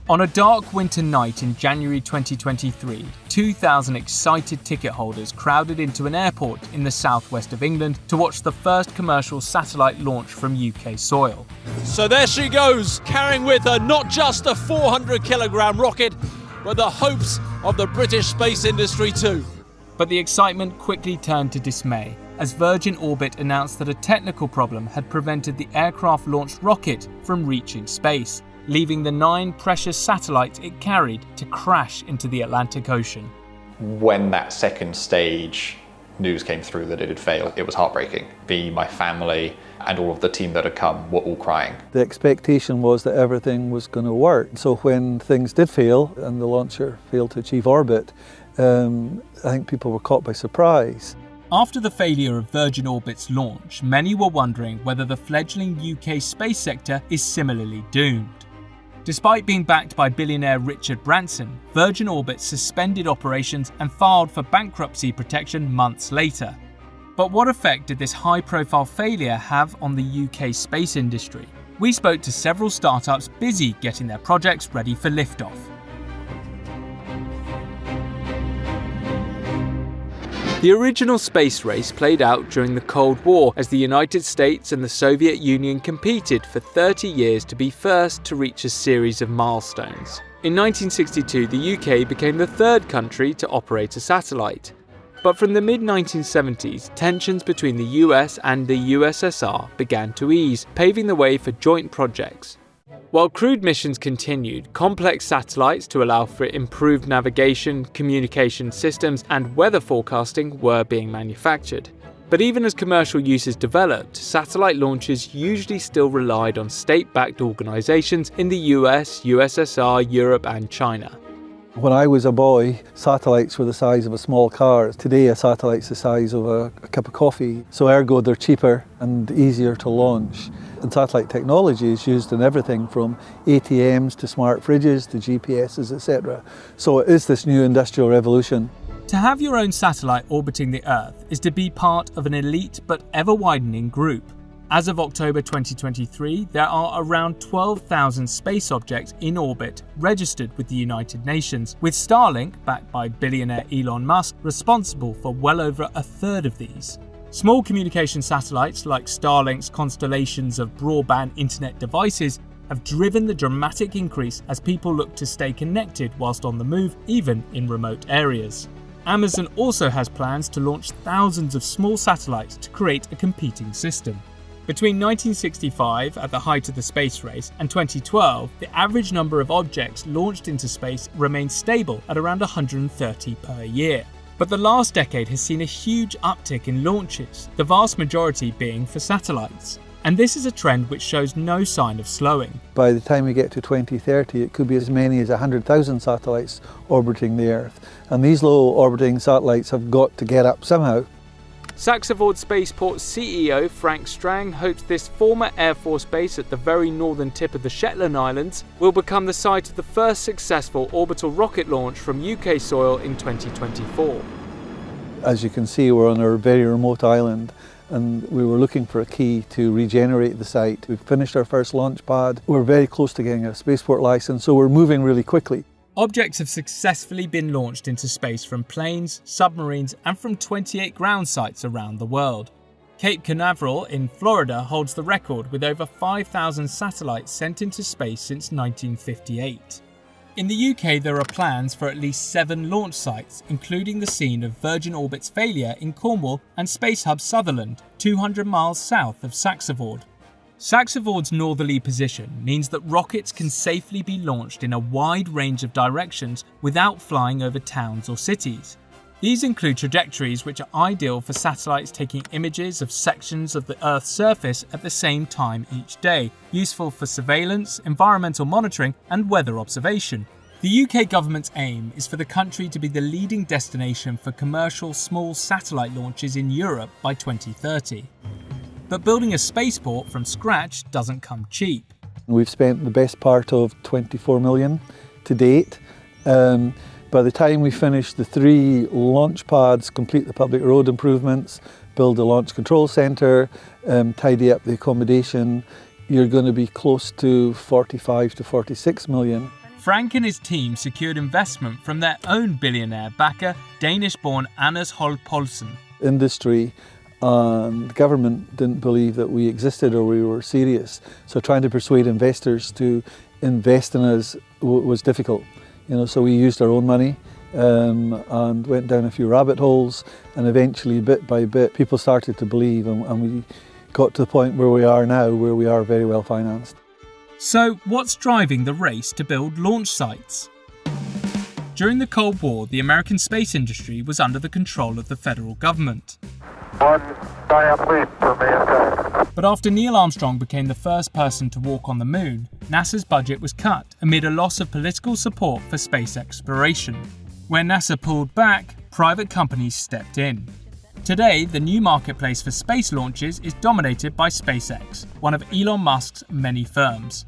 On a dark winter night in January 2023, 2,000 excited ticket holders crowded into an airport in the southwest of England to watch the first commercial satellite launch from UK soil. So there she goes, carrying with her not just a 400-kilogram rocket, but the hopes of the British space industry too. But the excitement quickly turned to dismay as Virgin Orbit announced that a technical problem had prevented the aircraft-launched rocket from reaching space, leaving the 9 precious satellites it carried to crash into the Atlantic Ocean. When that second stage news came through that it had failed, it was heartbreaking. Me, my family, and all of the team that had come were all crying. The expectation was that everything was going to work. So when things did fail and the launcher failed to achieve orbit, I think people were caught by surprise. After the failure of Virgin Orbit's launch, many were wondering whether the fledgling UK space sector is similarly doomed. Despite being backed by billionaire Richard Branson, Virgin Orbit suspended operations and filed for bankruptcy protection months later. But what effect did this high-profile failure have on the UK space industry? We spoke to several startups busy getting their projects ready for liftoff. The original space race played out during the Cold War as the United States and the Soviet Union competed for 30 years to be first to reach a series of milestones. In 1962, the UK became the third country to operate a satellite. But from the mid-1970s, tensions between the US and the USSR began to ease, paving the way for joint projects. While crewed missions continued, complex satellites to allow for improved navigation, communication systems, and weather forecasting were being manufactured. But even as commercial uses developed, satellite launches usually still relied on state-backed organisations in the US, USSR, Europe, and China. When I was a boy, satellites were the size of a small car. Today, a satellite's the size of a cup of coffee, so ergo they're cheaper and easier to launch. And satellite technology is used in everything from ATMs to smart fridges to GPSs, etc. So it is this new industrial revolution. To have your own satellite orbiting the Earth is to be part of an elite but ever-widening group. As of October 2023, there are around 12,000 space objects in orbit registered with the United Nations, with Starlink, backed by billionaire Elon Musk, responsible for well over a third of these. Small communication satellites like Starlink's constellations of broadband internet devices have driven the dramatic increase as people look to stay connected whilst on the move, even in remote areas. Amazon also has plans to launch thousands of small satellites to create a competing system. Between 1965, at the height of the space race, and 2012, the average number of objects launched into space remained stable at around 130 per year. But the last decade has seen a huge uptick in launches, the vast majority being for satellites. And this is a trend which shows no sign of slowing. By the time we get to 2030, it could be as many as 100,000 satellites orbiting the Earth. And these low-orbiting satellites have got to get up somehow. Saxavord Spaceport CEO Frank Strang hopes this former Air Force base at the very northern tip of the Shetland Islands will become the site of the first successful orbital rocket launch from UK soil in 2024. As you can see, we're on a very remote island and we were looking for a key to regenerate the site. We've finished our first launch pad. We're very close to getting a spaceport license, so we're moving really quickly. Objects have successfully been launched into space from planes, submarines, and from 28 ground sites around the world. Cape Canaveral in Florida holds the record with over 5,000 satellites sent into space since 1958. In the UK, there are plans for at least 7 launch sites, including the scene of Virgin Orbit's failure in Cornwall and Space Hub Sutherland, 200 miles south of Saxavord. Saxavord's northerly position means that rockets can safely be launched in a wide range of directions without flying over towns or cities. These include trajectories which are ideal for satellites taking images of sections of the Earth's surface at the same time each day, useful for surveillance, environmental monitoring, and weather observation. The UK government's aim is for the country to be the leading destination for commercial small satellite launches in Europe by 2030. But building a spaceport from scratch doesn't come cheap. We've spent the best part of 24 million to date. By the time we finish the 3 launch pads, complete the public road improvements, build a launch control centre, tidy up the accommodation, you're going to be close to 45 to 46 million. Frank and his team secured investment from their own billionaire backer, Danish-born Anders Holm Poulsen. Industry and the government didn't believe that we existed or we were serious. So trying to persuade investors to invest in us was difficult. So we used our own money and went down a few rabbit holes, and eventually, bit by bit, people started to believe, and we got to the point where we are now, where we are very well financed. So what's driving the race to build launch sites? During the Cold War, the American space industry was under the control of the federal government. One giant leap for mankind. But after Neil Armstrong became the first person to walk on the moon, NASA's budget was cut amid a loss of political support for space exploration. When NASA pulled back, private companies stepped in. Today, the new marketplace for space launches is dominated by SpaceX, one of Elon Musk's many firms.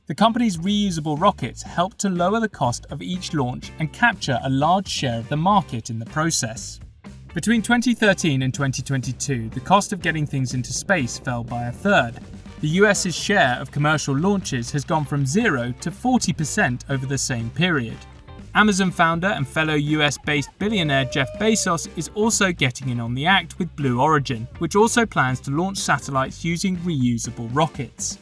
The company's reusable rockets help to lower the cost of each launch and capture a large share of the market in the process. Between 2013 and 2022, the cost of getting things into space fell by a third. The US's share of commercial launches has gone from 0 to 40% over the same period. Amazon founder and fellow US-based billionaire Jeff Bezos is also getting in on the act with Blue Origin, which also plans to launch satellites using reusable rockets.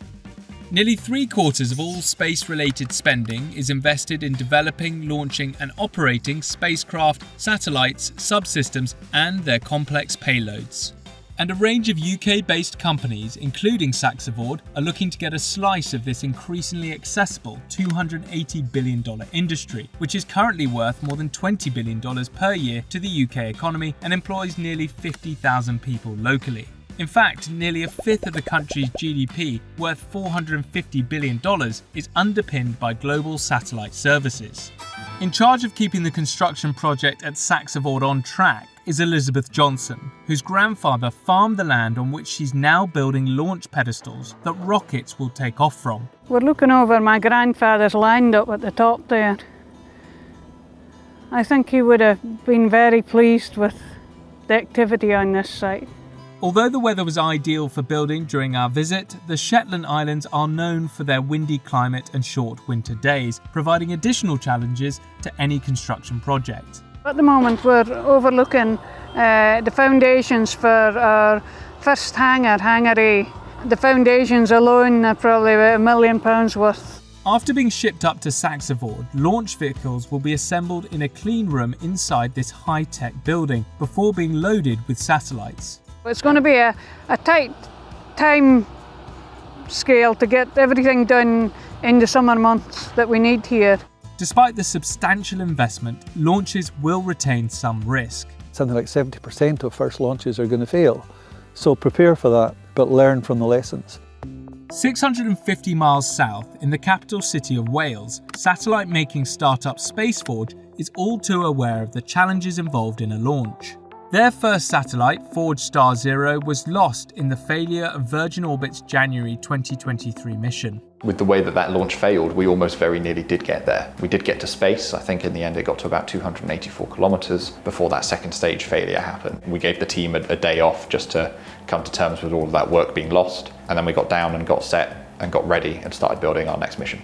Nearly 3/4 of all space-related spending is invested in developing, launching and operating spacecraft, satellites, subsystems and their complex payloads. And a range of UK-based companies, including Saxavord, are looking to get a slice of this increasingly accessible $280 billion industry, which is currently worth more than $20 billion per year to the UK economy and employs nearly 50,000 people locally. In fact, nearly a fifth of the country's GDP, worth $450 billion, is underpinned by global satellite services. In charge of keeping the construction project at Saxavord on track is Elizabeth Johnson, whose grandfather farmed the land on which she's now building launch pedestals that rockets will take off from. We're looking over my grandfather's land up at the top there. I think he would have been very pleased with the activity on this site. Although the weather was ideal for building during our visit, the Shetland Islands are known for their windy climate and short winter days, providing additional challenges to any construction project. At the moment we're overlooking the foundations for our first hangar, Hangar A. The foundations alone are probably about £1 million worth. After being shipped up to Saxavord, launch vehicles will be assembled in a clean room inside this high-tech building before being loaded with satellites. It's going to be a tight time scale to get everything done in the summer months that we need here. Despite the substantial investment, launches will retain some risk. Something like 70% of first launches are going to fail. So prepare for that, but learn from the lessons. 650 miles south, in the capital city of Wales, satellite-making startup SpaceForge is all too aware of the challenges involved in a launch. Their first satellite, Forge Star 0, was lost in the failure of Virgin Orbit's January 2023 mission. With the way that launch failed, we almost very nearly did get there. We did get to space. I think in the end it got to about 284 kilometers before that second stage failure happened. We gave the team a day off just to come to terms with all of that work being lost. And then we got down and got set and got ready and started building our next mission.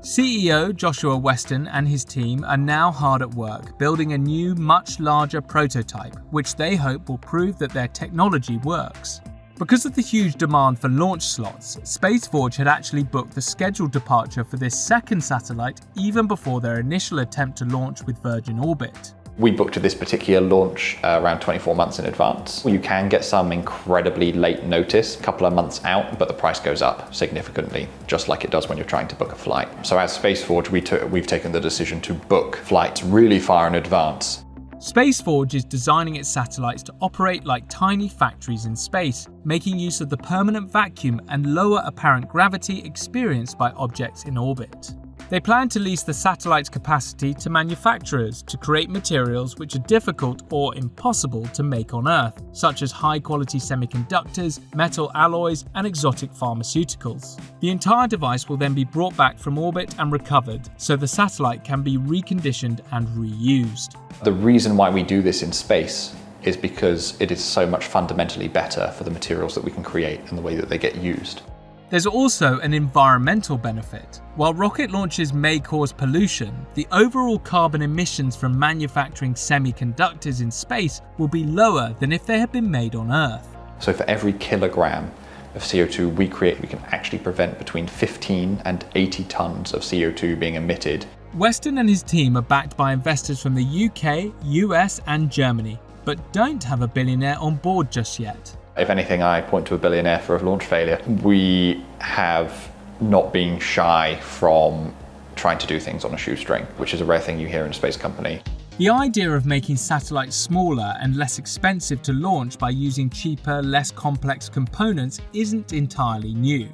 CEO Joshua Weston and his team are now hard at work building a new, much larger prototype, which they hope will prove that their technology works. Because of the huge demand for launch slots, SpaceForge had actually booked the scheduled departure for this second satellite even before their initial attempt to launch with Virgin Orbit. We booked this particular launch around 24 months in advance. You can get some incredibly late notice, a couple of months out, but the price goes up significantly, just like it does when you're trying to book a flight. So as SpaceForge, we've taken the decision to book flights really far in advance. SpaceForge is designing its satellites to operate like tiny factories in space, making use of the permanent vacuum and lower apparent gravity experienced by objects in orbit. They plan to lease the satellite's capacity to manufacturers to create materials which are difficult or impossible to make on Earth, such as high-quality semiconductors, metal alloys, and exotic pharmaceuticals. The entire device will then be brought back from orbit and recovered, so the satellite can be reconditioned and reused. The reason why we do this in space is because it is so much fundamentally better for the materials that we can create and the way that they get used. There's also an environmental benefit. While rocket launches may cause pollution, the overall carbon emissions from manufacturing semiconductors in space will be lower than if they had been made on Earth. So for every kilogram of CO2 we create, we can actually prevent between 15 and 80 tons of CO2 being emitted. Weston and his team are backed by investors from the UK, US and Germany, but don't have a billionaire on board just yet. If anything, I point to a billionaire for a launch failure. We have not been shy from trying to do things on a shoestring, which is a rare thing you hear in a space company. The idea of making satellites smaller and less expensive to launch by using cheaper, less complex components isn't entirely new.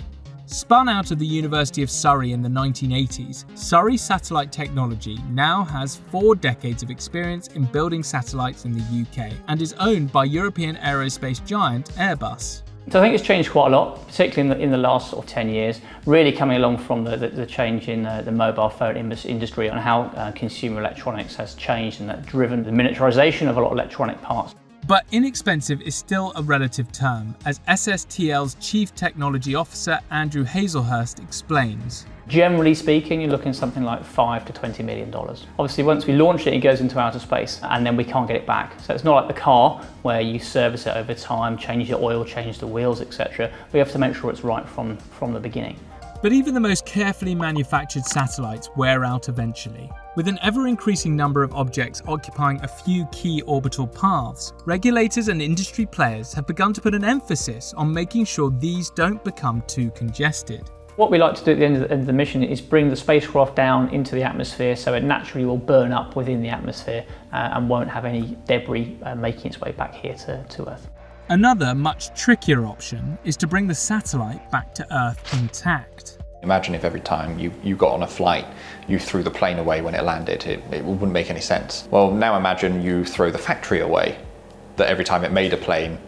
Spun out of the University of Surrey in the 1980s, Surrey Satellite Technology now has 4 decades of experience in building satellites in the UK and is owned by European aerospace giant Airbus. So I think it's changed quite a lot, particularly in the last sort of 10 years, really coming along from the change in the mobile phone industry on how consumer electronics has changed and that driven the miniaturization of a lot of electronic parts. But inexpensive is still a relative term, as SSTL's Chief Technology Officer Andrew Hazelhurst explains. Generally speaking, you're looking at something like $5 to $20 million. Obviously, once we launch it, it goes into outer space, and then we can't get it back. So it's not like the car, where you service it over time, change the oil, change the wheels, etc. We have to make sure it's right from the beginning. But even the most carefully manufactured satellites wear out eventually. With an ever-increasing number of objects occupying a few key orbital paths, regulators and industry players have begun to put an emphasis on making sure these don't become too congested. What we like to do at the end of the mission is bring the spacecraft down into the atmosphere so it naturally will burn up within the atmosphere and won't have any debris making its way back here to Earth. Another, much trickier option is to bring the satellite back to Earth intact. Imagine if every time you got on a flight, you threw the plane away when it landed. It wouldn't make any sense. Well, now imagine you throw the factory away, that every time it made a plane,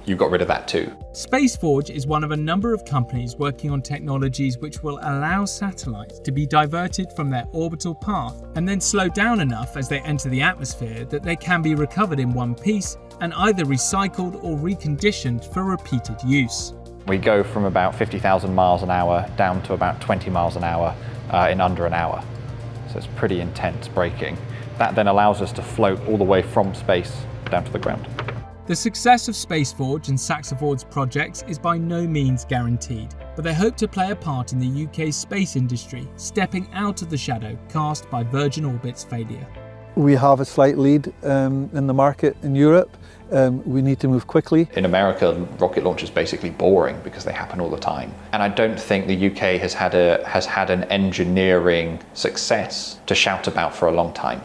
you got rid of that too. SpaceForge is one of a number of companies working on technologies which will allow satellites to be diverted from their orbital path and then slow down enough as they enter the atmosphere that they can be recovered in one piece and either recycled or reconditioned for repeated use. We go from about 50,000 miles an hour down to about 20 miles an hour in under an hour. So it's pretty intense braking. That then allows us to float all the way from space down to the ground. The success of SpaceForge and Saxaforge's projects is by no means guaranteed, but they hope to play a part in the UK's space industry, stepping out of the shadow cast by Virgin Orbit's failure. We have a slight lead in the market in Europe. We need to move quickly. In America, rocket launch is basically boring because they happen all the time. And I don't think the UK has had an engineering success to shout about for a long time.